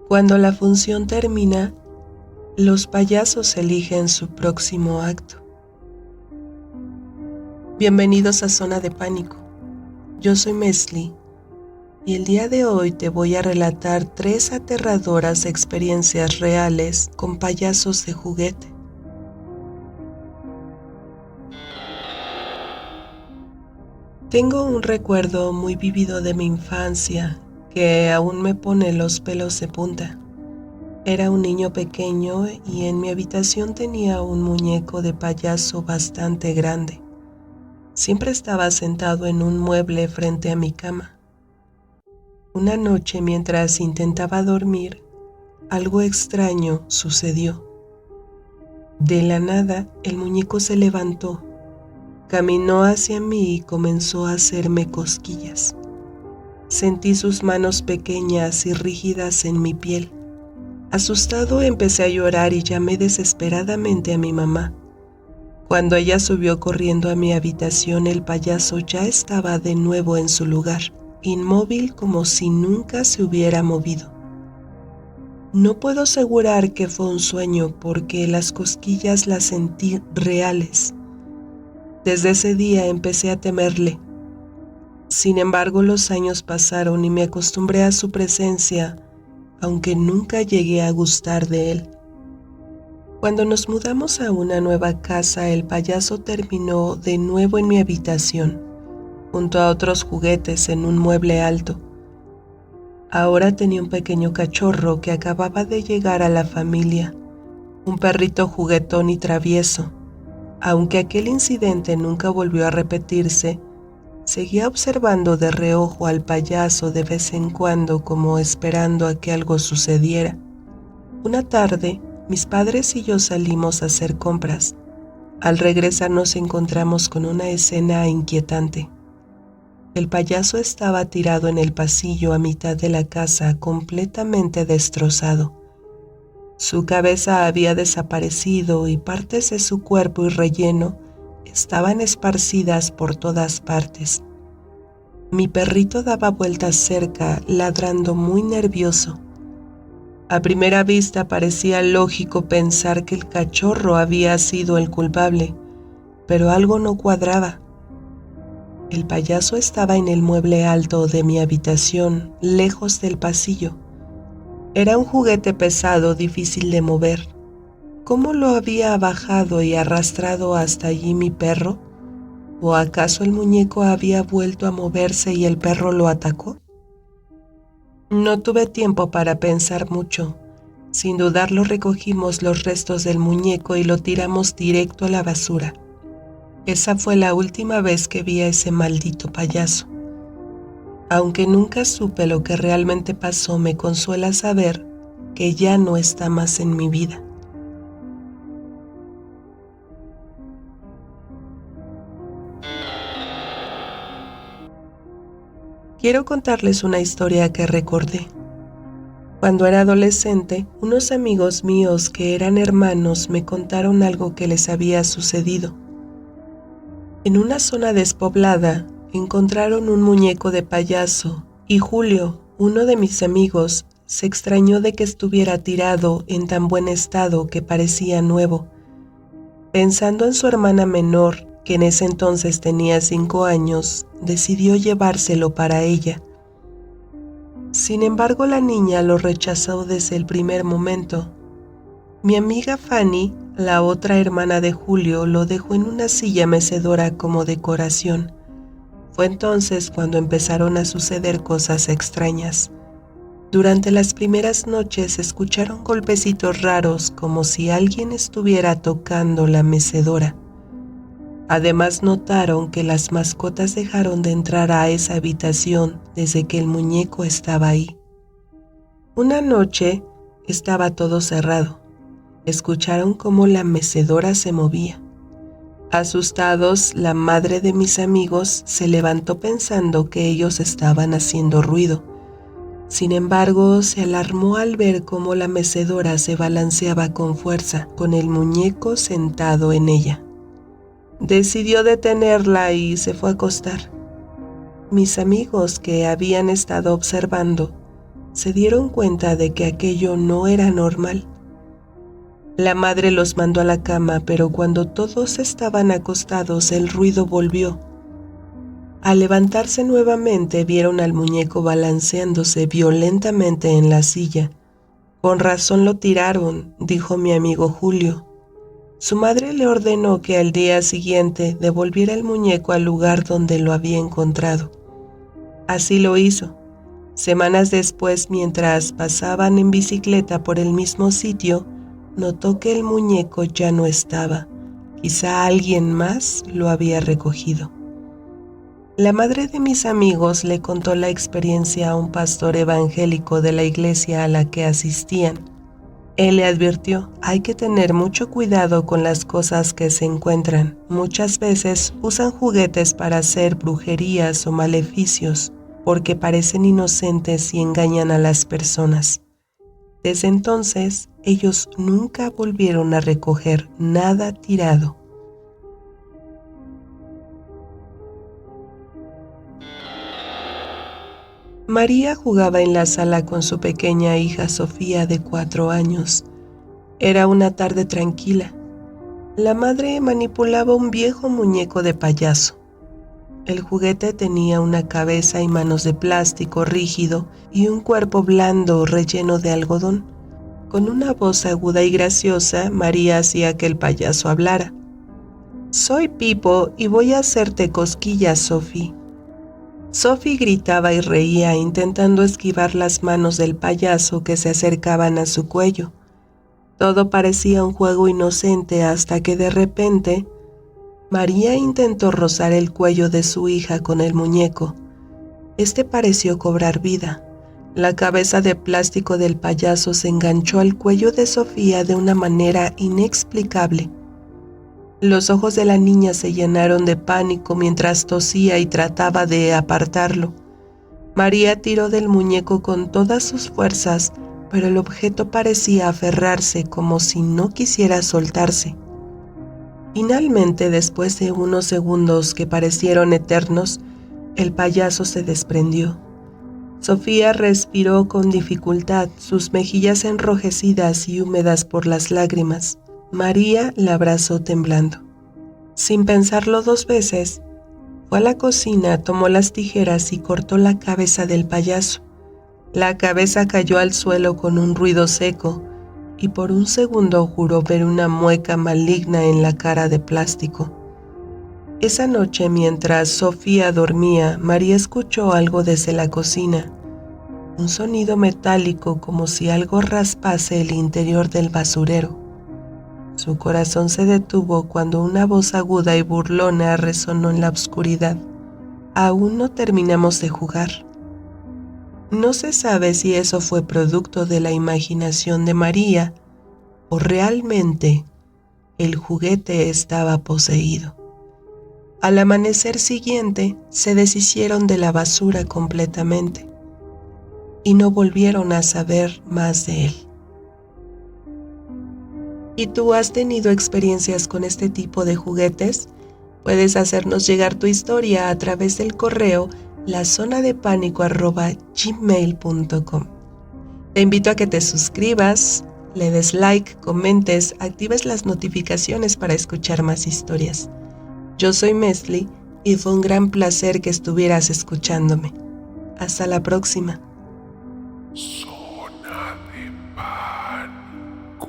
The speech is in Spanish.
Cuando la función termina, los payasos eligen su próximo acto. Bienvenidos a Zona de Pánico. Yo soy Mesli y el día de hoy te voy a relatar 3 aterradoras experiencias reales con payasos de juguete. Tengo un recuerdo muy vívido de mi infancia que aún me pone los pelos de punta. Era un niño pequeño y en mi habitación tenía un muñeco de payaso bastante grande. Siempre estaba sentado en un mueble frente a mi cama. Una noche, mientras intentaba dormir, algo extraño sucedió. De la nada, el muñeco se levantó, caminó hacia mí y comenzó a hacerme cosquillas. Sentí sus manos pequeñas y rígidas en mi piel. Asustado empecé a llorar y llamé desesperadamente a mi mamá. Cuando ella subió corriendo a mi habitación, el payaso ya estaba de nuevo en su lugar, inmóvil como si nunca se hubiera movido. No puedo asegurar que fue un sueño porque las cosquillas las sentí reales. Desde ese día empecé a temerle. Sin embargo, los años pasaron y me acostumbré a su presencia, aunque nunca llegué a gustar de él. Cuando nos mudamos a una nueva casa, el payaso terminó de nuevo en mi habitación, junto a otros juguetes en un mueble alto. Ahora tenía un pequeño cachorro que acababa de llegar a la familia, un perrito juguetón y travieso. Aunque aquel incidente nunca volvió a repetirse, seguía observando de reojo al payaso de vez en cuando como esperando a que algo sucediera. Una tarde, mis padres y yo salimos a hacer compras. Al regresar nos encontramos con una escena inquietante. El payaso estaba tirado en el pasillo a mitad de la casa, completamente destrozado. Su cabeza había desaparecido y partes de su cuerpo y relleno estaban esparcidas por todas partes. Mi perrito daba vueltas cerca, ladrando muy nervioso. A primera vista parecía lógico pensar que el cachorro había sido el culpable, pero algo no cuadraba. El payaso estaba en el mueble alto de mi habitación, lejos del pasillo. Era un juguete pesado, difícil de mover. ¿Cómo lo había bajado y arrastrado hasta allí mi perro? ¿O acaso el muñeco había vuelto a moverse y el perro lo atacó? No tuve tiempo para pensar mucho. Sin dudarlo, recogimos los restos del muñeco y lo tiramos directo a la basura. Esa fue la última vez que vi a ese maldito payaso. Aunque nunca supe lo que realmente pasó, me consuela saber que ya no está más en mi vida. Quiero contarles una historia que recordé. Cuando era adolescente, unos amigos míos que eran hermanos me contaron algo que les había sucedido. En una zona despoblada, encontraron un muñeco de payaso y Julio, uno de mis amigos, se extrañó de que estuviera tirado en tan buen estado que parecía nuevo. Pensando en su hermana menor, que en ese entonces tenía 5 años, decidió llevárselo para ella. Sin embargo, la niña lo rechazó desde el primer momento. Mi amiga Fanny, la otra hermana de Julio, lo dejó en una silla mecedora como decoración. Fue entonces cuando empezaron a suceder cosas extrañas. Durante las primeras noches se escucharon golpecitos raros como si alguien estuviera tocando la mecedora. Además notaron que las mascotas dejaron de entrar a esa habitación desde que el muñeco estaba ahí. Una noche estaba todo cerrado. Escucharon cómo la mecedora se movía. Asustados, la madre de mis amigos se levantó pensando que ellos estaban haciendo ruido. Sin embargo, se alarmó al ver cómo la mecedora se balanceaba con fuerza, con el muñeco sentado en ella. Decidió detenerla y se fue a acostar. Mis amigos que habían estado observando se dieron cuenta de que aquello no era normal. La madre los mandó a la cama, pero cuando todos estaban acostados el ruido volvió. Al levantarse nuevamente vieron al muñeco balanceándose violentamente en la silla. Con razón lo tiraron, dijo mi amigo Julio. Su madre le ordenó que al día siguiente devolviera el muñeco al lugar donde lo había encontrado. Así lo hizo. Semanas después, mientras pasaban en bicicleta por el mismo sitio, notó que el muñeco ya no estaba. Quizá alguien más lo había recogido. La madre de mis amigos le contó la experiencia a un pastor evangélico de la iglesia a la que asistían. Él le advirtió, hay que tener mucho cuidado con las cosas que se encuentran. Muchas veces usan juguetes para hacer brujerías o maleficios, porque parecen inocentes y engañan a las personas. Desde entonces, ellos nunca volvieron a recoger nada tirado. María jugaba en la sala con su pequeña hija Sofía de 4 años. Era una tarde tranquila. La madre manipulaba un viejo muñeco de payaso. El juguete tenía una cabeza y manos de plástico rígido y un cuerpo blando relleno de algodón. Con una voz aguda y graciosa, María hacía que el payaso hablara. «Soy Pipo y voy a hacerte cosquillas, Sophie». Sophie gritaba y reía intentando esquivar las manos del payaso que se acercaban a su cuello. Todo parecía un juego inocente hasta que de repente María intentó rozar el cuello de su hija con el muñeco. Este pareció cobrar vida. La cabeza de plástico del payaso se enganchó al cuello de Sofía de una manera inexplicable. Los ojos de la niña se llenaron de pánico mientras tosía y trataba de apartarlo. María tiró del muñeco con todas sus fuerzas, pero el objeto parecía aferrarse como si no quisiera soltarse. Finalmente, después de unos segundos que parecieron eternos, el payaso se desprendió. Sofía respiró con dificultad, sus mejillas enrojecidas y húmedas por las lágrimas. María la abrazó temblando. Sin pensarlo 2 veces, fue a la cocina, tomó las tijeras y cortó la cabeza del payaso. La cabeza cayó al suelo con un ruido seco y por un segundo juró ver una mueca maligna en la cara de plástico. Esa noche, mientras Sofía dormía, María escuchó algo desde la cocina, un sonido metálico como si algo raspase el interior del basurero. Su corazón se detuvo cuando una voz aguda y burlona resonó en la oscuridad. «Aún no terminamos de jugar». No se sabe si eso fue producto de la imaginación de María o realmente el juguete estaba poseído. Al amanecer siguiente se deshicieron de la basura completamente y no volvieron a saber más de él. ¿Y tú has tenido experiencias con este tipo de juguetes? Puedes hacernos llegar tu historia a través del correo lazonadepanico@gmail.com. Te invito a que te suscribas, le des like, comentes, actives las notificaciones para escuchar más historias. Yo soy Mesli y fue un gran placer que estuvieras escuchándome. Hasta la próxima. Zona de pánico.